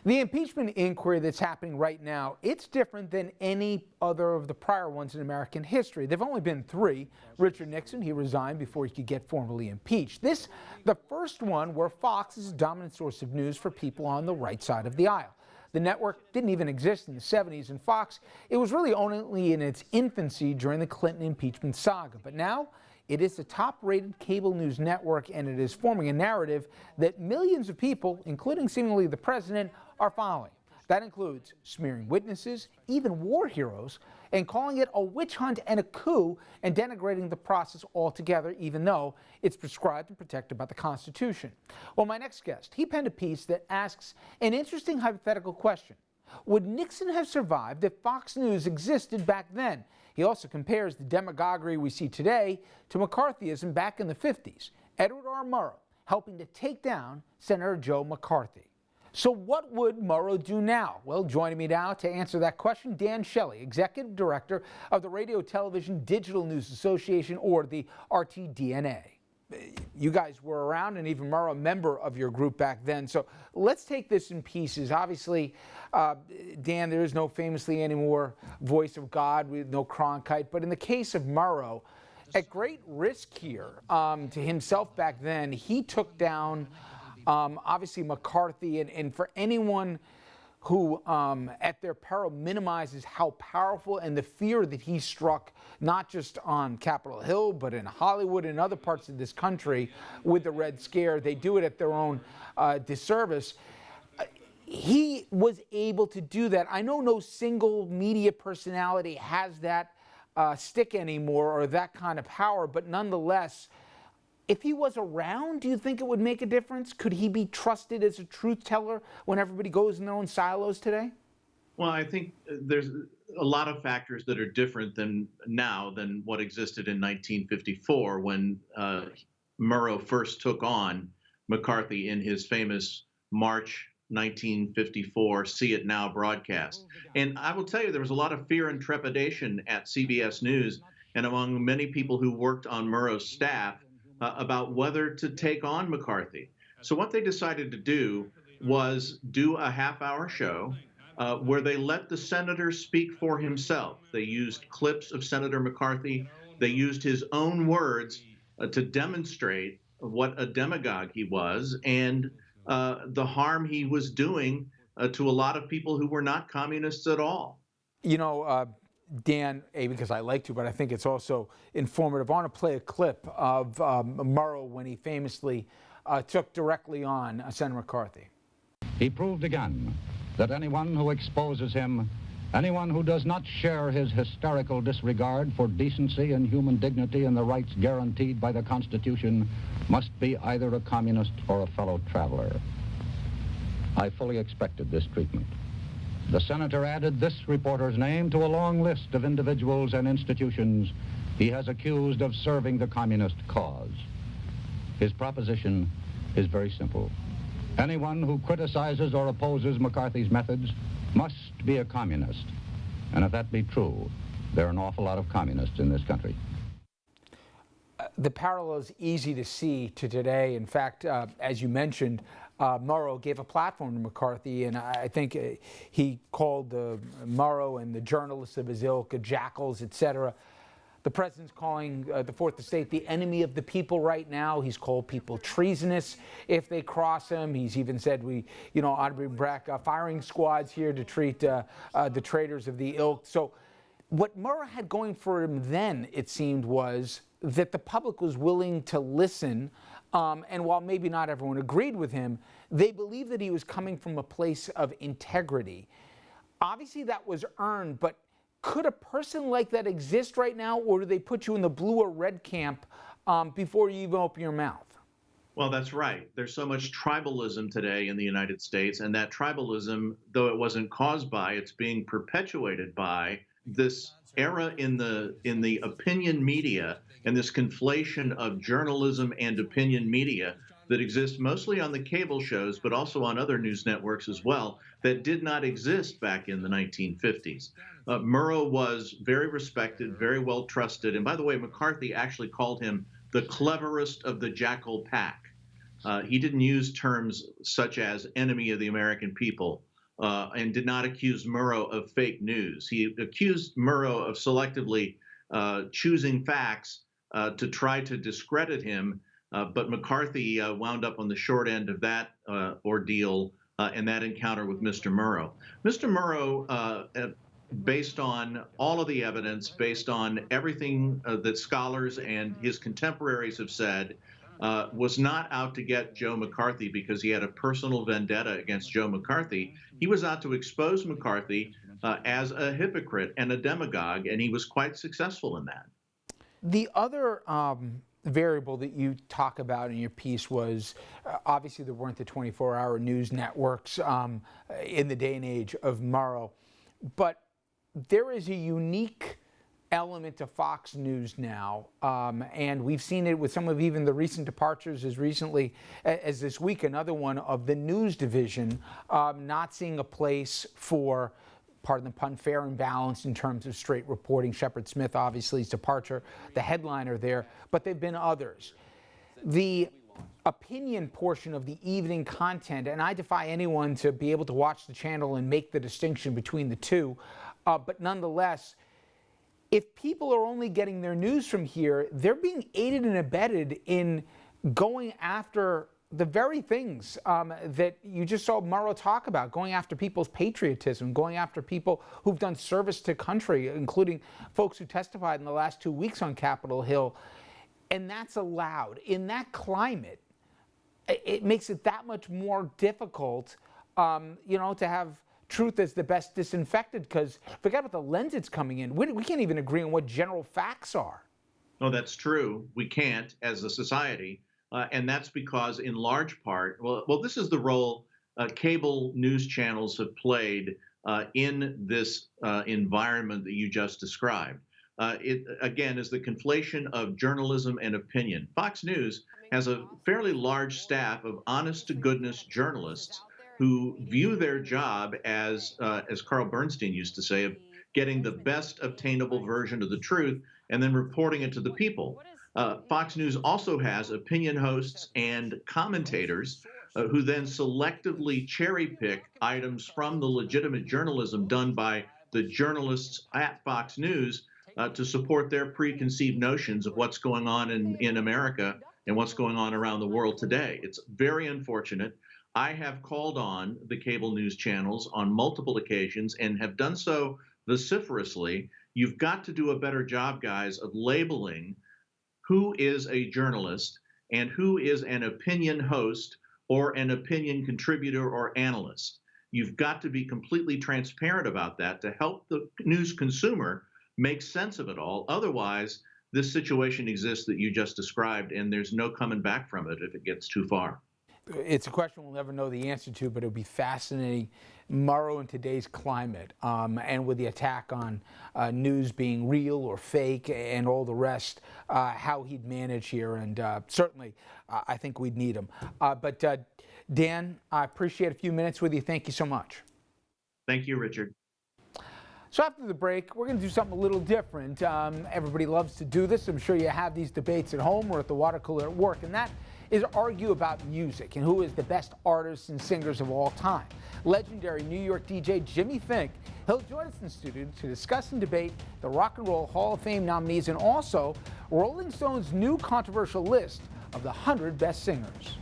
The impeachment inquiry that's happening right now, it's different than any other of the prior ones in American history. There've only been three. Richard Nixon, he resigned before he could get formally impeached. This, the first one where Fox is a dominant source of news for people on the right side of the aisle. The network didn't even exist in the 70s, and Fox, it was really only in its infancy during the Clinton impeachment saga. But now, it is the top-rated cable news network, and it is forming a narrative that millions of people, including seemingly the president, are following. That includes smearing witnesses, even war heroes, and calling it a witch hunt and a coup, and denigrating the process altogether, even though it's prescribed and protected by the Constitution. Well, my next guest, he penned a piece that asks an interesting hypothetical question. Would Nixon have survived if Fox News existed back then? He also compares the demagoguery we see today to McCarthyism back in the 50s. Edward R. Murrow helping to take down Senator Joe McCarthy. So what would Murrow do now? Well, joining me now to answer that question, Dan Shelley, Executive Director of the Radio Television Digital News Association, or the RTDNA. You guys were around, and even Murrow, a member of your group back then. So let's take this in pieces. Obviously, Dan, there is no famously anymore voice of God with no Cronkite. But in the case of Murrow, at great risk here to himself back then, he took down obviously McCarthy. And for anyone who at their peril minimizes how powerful and the fear that he struck, not just on Capitol Hill, but in Hollywood and other parts of this country with the Red Scare. They do it at their own disservice. He was able to do that. I know no single media personality has that stick anymore or that kind of power, but nonetheless, if he was around, do you think it would make a difference? Could he be trusted as a truth teller when everybody goes in their own silos today? Well, I think there's a lot of factors that are different than what existed in 1954 when Murrow first took on McCarthy in his famous March 1954 See It Now broadcast. And I will tell you, there was a lot of fear and trepidation at CBS News and among many people who worked on Murrow's staff about whether to take on McCarthy. So what they decided to do was do a half-hour show where they let the senator speak for himself. They used clips of Senator McCarthy. They used his own words to demonstrate what a demagogue he was and the harm he was doing to a lot of people who were not communists at all. You know, Dan, because I like to, but I think it's also informative. I want to play a clip of Murrow when he famously took directly on Senator McCarthy. He proved again that anyone who exposes him, anyone who does not share his hysterical disregard for decency and human dignity and the rights guaranteed by the Constitution, must be either a communist or a fellow traveler. I fully expected this treatment. The senator added this reporter's name to a long list of individuals and institutions he has accused of serving the communist cause. His proposition is very simple. Anyone who criticizes or opposes McCarthy's methods must be a communist. And if that be true, there are an awful lot of communists in this country. The parallel is easy to see to today. In fact, as you mentioned, Murrow gave a platform to McCarthy, and I think he called Murrow and the journalists of his ilk jackals, etc. The president's calling the Fourth Estate the enemy of the people right now. He's called people treasonous if they cross him. He's even said we, ought to bring back firing squads here to treat the traitors of the ilk. So what Murrow had going for him then, it seemed, was that the public was willing to listen. And while maybe not everyone agreed with him, they believed that he was coming from a place of integrity. Obviously, that was earned, but could a person like that exist right now, or do they put you in the blue or red camp before you even open your mouth? Well, that's right. There's so much tribalism today in the United States, and that tribalism, though it wasn't caused by, it's being perpetuated by this era in the opinion media and this conflation of journalism and opinion media that exists mostly on the cable shows, but also on other news networks as well, that did not exist back in the 1950s. Murrow was very respected, very well trusted. And by the way, McCarthy actually called him the cleverest of the jackal pack. He didn't use terms such as enemy of the American people and did not accuse Murrow of fake news. He accused Murrow of selectively choosing facts to try to discredit him, but McCarthy wound up on the short end of that ordeal and that encounter with Mr. Murrow. Mr. Murrow, based on all of the evidence, based on everything that scholars and his contemporaries have said, was not out to get Joe McCarthy because he had a personal vendetta against Joe McCarthy. He was out to expose McCarthy as a hypocrite and a demagogue, and he was quite successful in that. The other variable that you talk about in your piece was obviously there weren't the 24-hour news networks in the day and age of Murrow, but there is a unique element to Fox News now, and we've seen it with some of even the recent departures as recently as this week, another one of the news division not seeing a place for, pardon the pun, fair and balanced in terms of straight reporting. Shepard Smith, obviously, his departure, the headliner there, but there have been others. The opinion portion of the evening content, and I defy anyone to be able to watch the channel and make the distinction between the two, but nonetheless, if people are only getting their news from here, they're being aided and abetted in going after the very things that you just saw Murrow talk about, going after people's patriotism, going after people who've done service to country, including folks who testified in the last 2 weeks on Capitol Hill. And that's allowed. In that climate, it makes it that much more difficult, to have truth as the best disinfected, because forget about the lens it's coming in. We can't even agree on what general facts are. No, that's true. We can't as a society. And that's because, in large part, well, this is the role cable news channels have played in this environment that you just described. It, again, is the conflation of journalism and opinion. Fox News has a fairly large staff of honest-to-goodness journalists who view their job as Carl Bernstein used to say, of getting the best obtainable version of the truth and then reporting it to the people. Fox News also has opinion hosts and commentators who then selectively cherry pick items from the legitimate journalism done by the journalists at Fox News to support their preconceived notions of what's going on in America and what's going on around the world today. It's very unfortunate. I have called on the cable news channels on multiple occasions and have done so vociferously. You've got to do a better job, guys, of labeling who is a journalist and who is an opinion host or an opinion contributor or analyst. You've got to be completely transparent about that to help the news consumer make sense of it all. Otherwise, this situation exists that you just described, and there's no coming back from it if it gets too far. It's a question we'll never know the answer to, but it'll be fascinating. Murrow in today's climate, and with the attack on news being real or fake and all the rest, how he'd manage here. And certainly, I think we'd need him. But Dan, I appreciate a few minutes with you. Thank you so much. Thank you, Richard. So after the break, we're going to do something a little different. Everybody loves to do this. I'm sure you have these debates at home or at the water cooler at work, and that is argue about music and who is the best artists and singers of all time. Legendary New York DJ Jimmy Fink, he'll join us in studio to discuss and debate the Rock and Roll Hall of Fame nominees and also Rolling Stone's new controversial list of the 100 best singers.